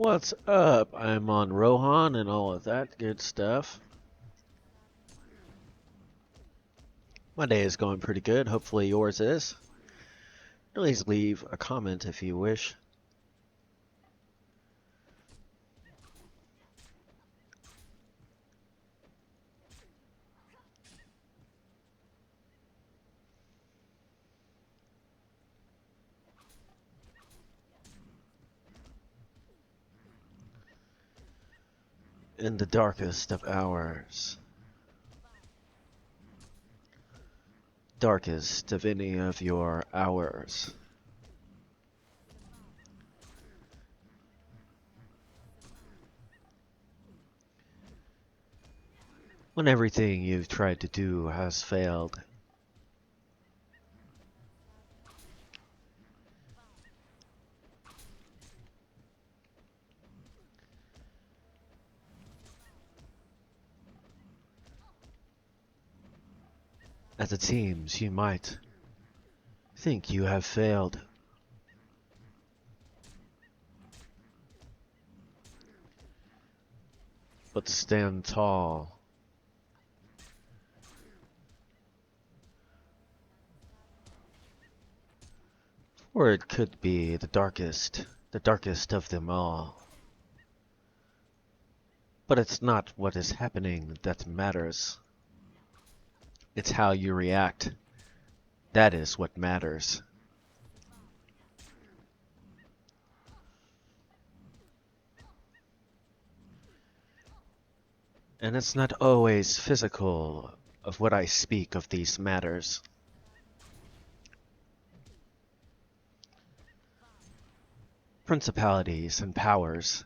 What's up? I'm on Rohan and all of that good stuff. My day is going pretty good. Hopefully yours is. Please leave a comment if you wish. In the darkest of hours. Darkest of any of your hours. When everything you've tried to do has failed. As it seems, you might think you have failed. But stand tall. Or it could be the darkest of them all. But it's not what is happening that matters. It's how you react. That is what matters. And it's not always physical of what I speak of these matters. Principalities and powers,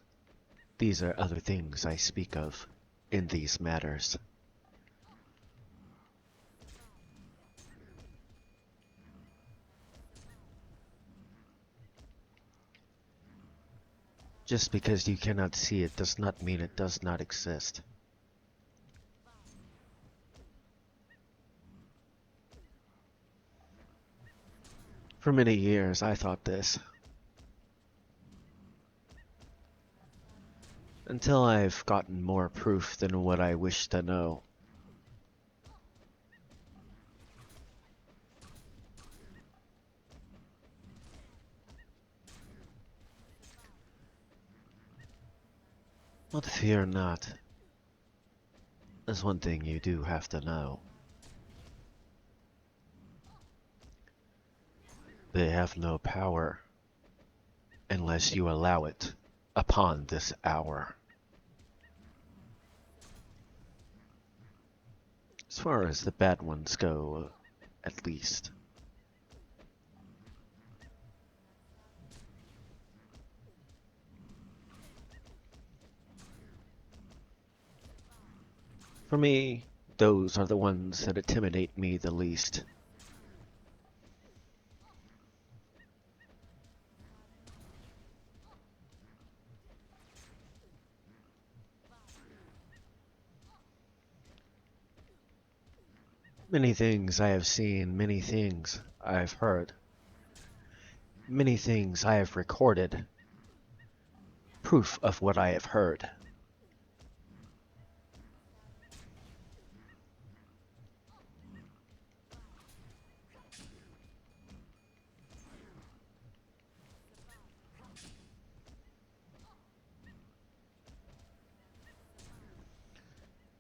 these are other things I speak of in these matters. Just because you cannot see it does not mean it does not exist. For many years I thought this. Until I've gotten more proof than what I wish to know. But fear not. There's one thing you do have to know. They have no power unless you allow it upon this hour. As far as the bad ones go, at least. For me, those are the ones that intimidate me the least. Many things I have seen, many things I have heard. Many things I have recorded. Proof of what I have heard.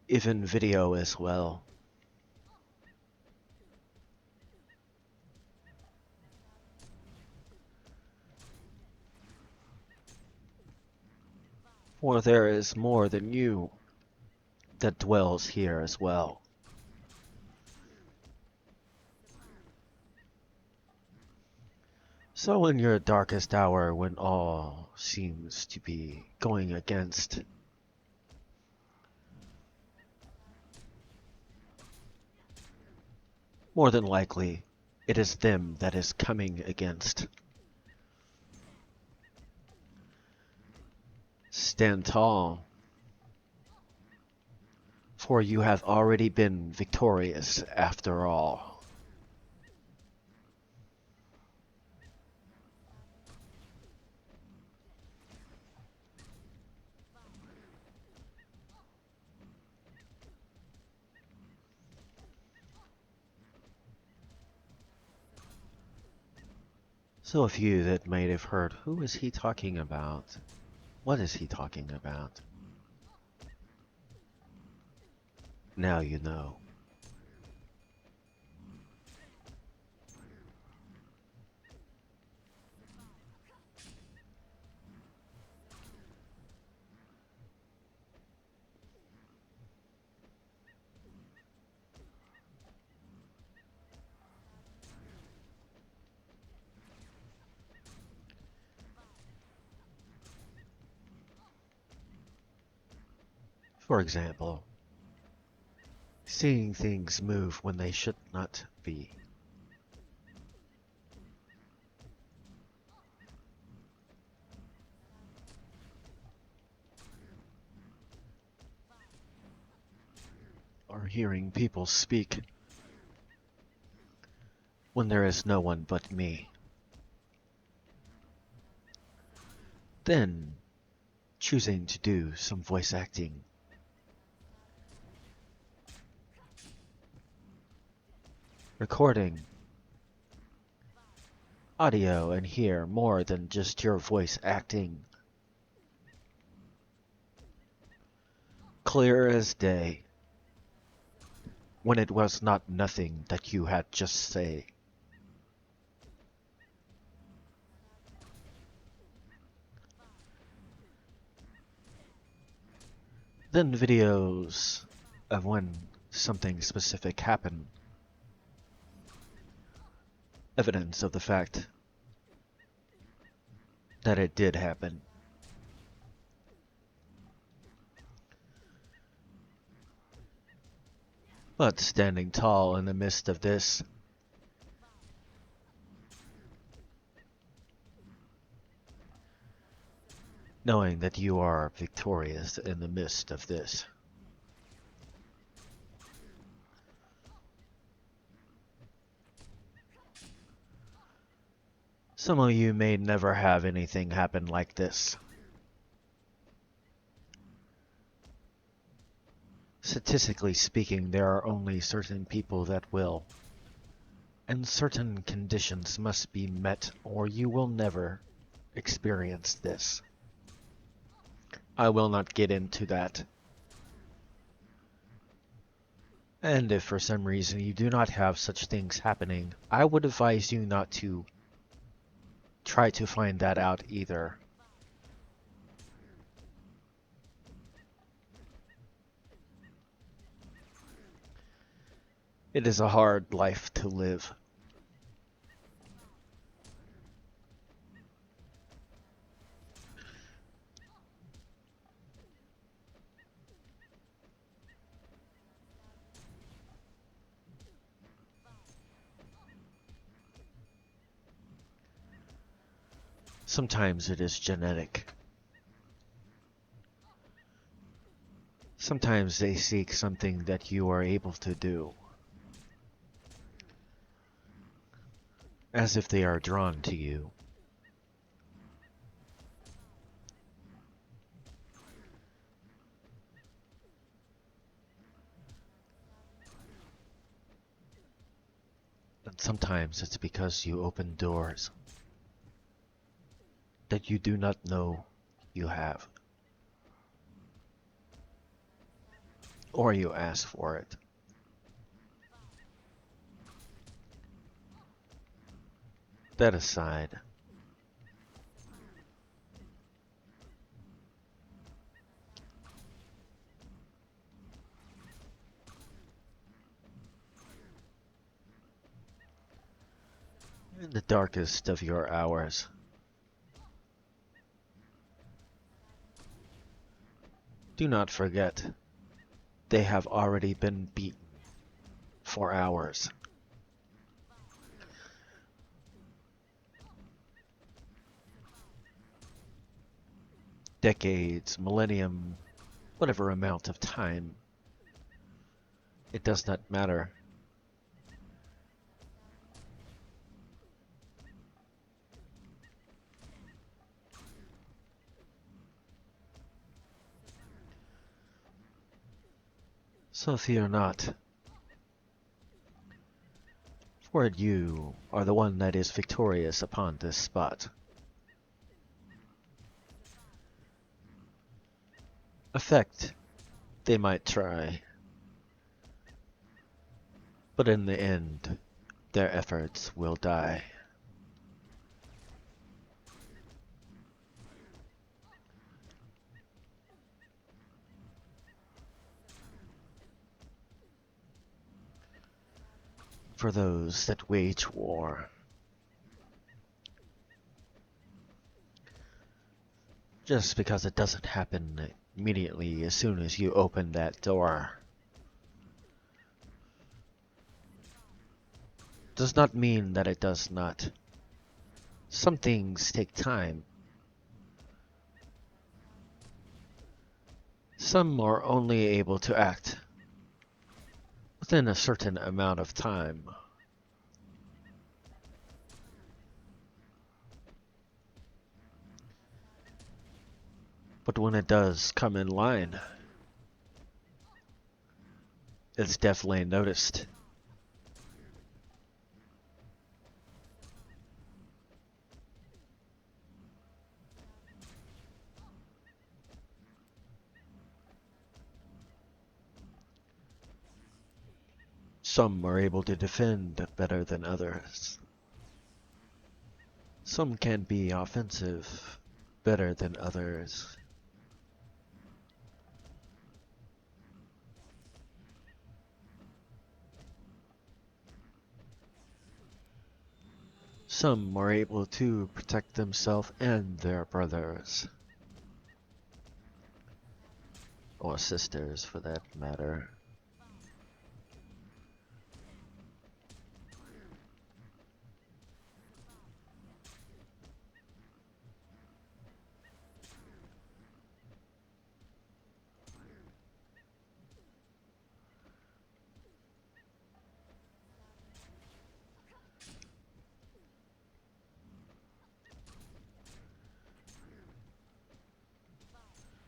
Even video as well. For there is more than you that dwells here as well. So in your darkest hour, when all seems to be going against, more than likely, it is them that is coming against. Stand tall, for you have already been victorious after all. So a few that might have heard, who is he talking about? What is he talking about? Now you know. For example, seeing things move when they should not be. Or hearing people speak when there is no one but me. Then, choosing to do some voice acting. Recording audio and hear more than just your voice acting. Clear as day, when it was not nothing that you had just say. Then videos of when something specific happened. Evidence of the fact that it did happen. But standing tall in the midst of this, knowing that you are victorious in the midst of this. Some of you may never have anything happen like this. Statistically speaking, there are only certain people that will. And certain conditions must be met or you will never experience this. I will not get into that. And if for some reason you do not have such things happening, I would advise you not to try to find that out either. It is a hard life to live. Sometimes it is genetic. Sometimes they seek something that you are able to do. As if they are drawn to you. And sometimes it's because you open doors that you do not know you have. Or you ask for it. That aside, in the darkest of your hours, do not forget, they have already been beaten for hours. Decades, millennium, whatever amount of time. It does not matter. So fear not. Toward you are the one that is victorious upon this spot. Effect, they might try, but in the end, their efforts will die. For those that wage war, just because it doesn't happen immediately as soon as you open that door, does not mean that it does not. Some things take time. Some are only able to act within a certain amount of time. But when it does come in line, it's definitely noticed. Some are able to defend better than others. Some can be offensive better than others. Some are able to protect themselves and their brothers. Or sisters, for that matter.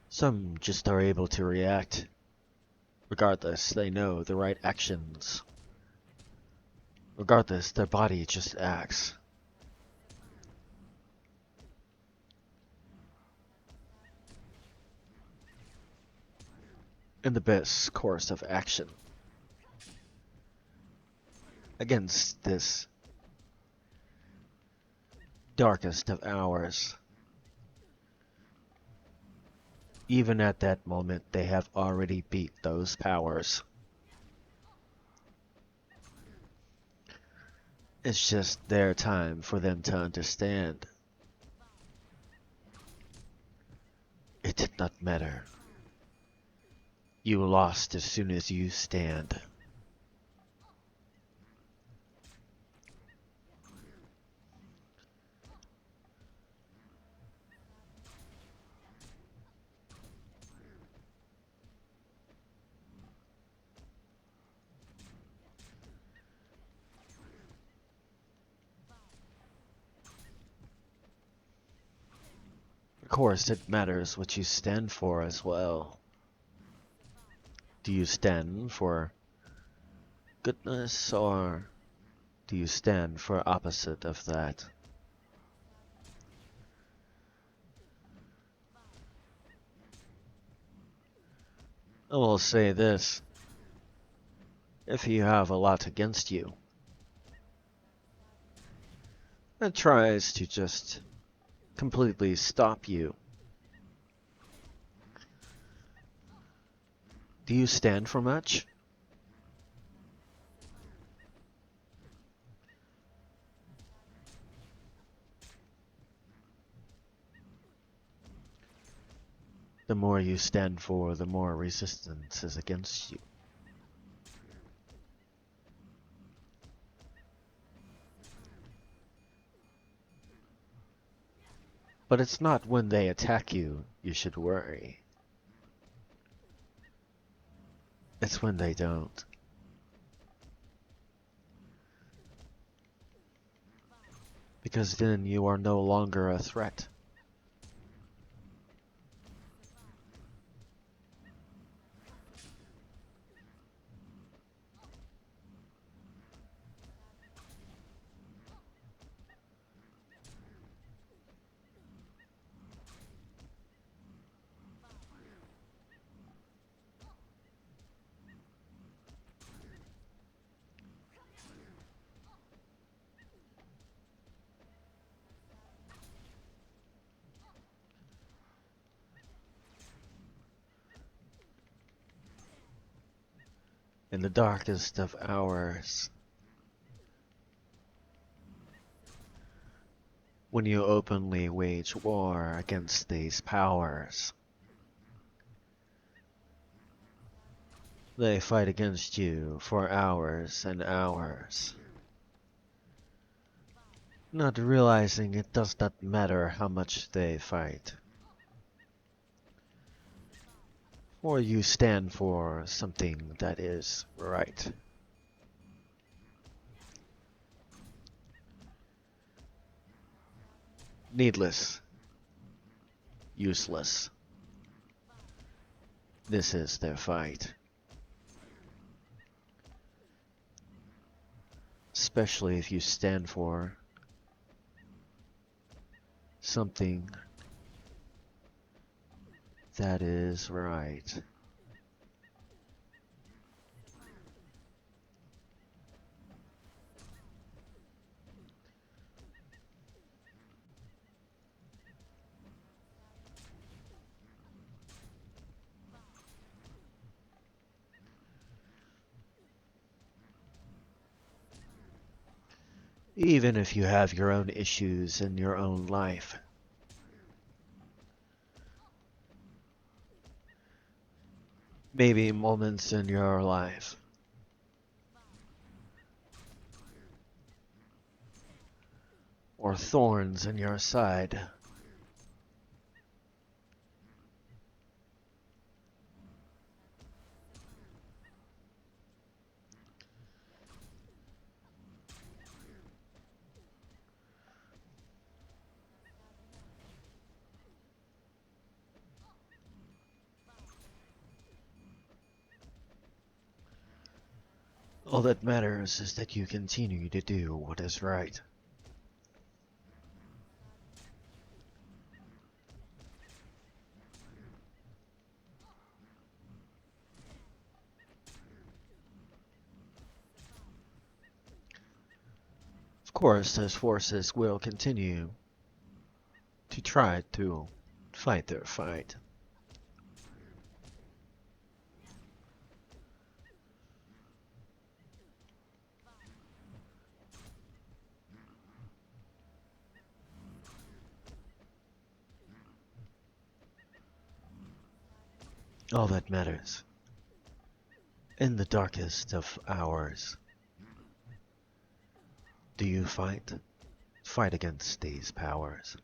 Some just are able to react. Regardless, they know the right actions. Regardless, their body just acts. In the best course of action. Against this darkest of hours. Even at that moment, they have already beat those powers. It's just their time for them to understand. It did not matter. You lost as soon as you stand. Of course, it matters what you stand for as well. Do you stand for goodness, or do you stand for opposite of that? I will say this. If you have a lot against you, that tries to just completely stop you, do you stand for much? The more you stand for, the more resistance is against you. But it's not when they attack you should worry. It's when they don't. Because then you are no longer a threat. In the darkest of hours, when you openly wage war against these powers, they fight against you for hours and hours, not realizing it does not matter how much they fight. For you stand for something that is right. Needless, useless. This is their fight. Especially if you stand for something that is right. Even if you have your own issues in your own life. Maybe moments in your life or thorns in your side. All that matters is that you continue to do what is right. Of course, those forces will continue to try to fight their fight. All that matters, in the darkest of hours, do you fight? Fight against these powers.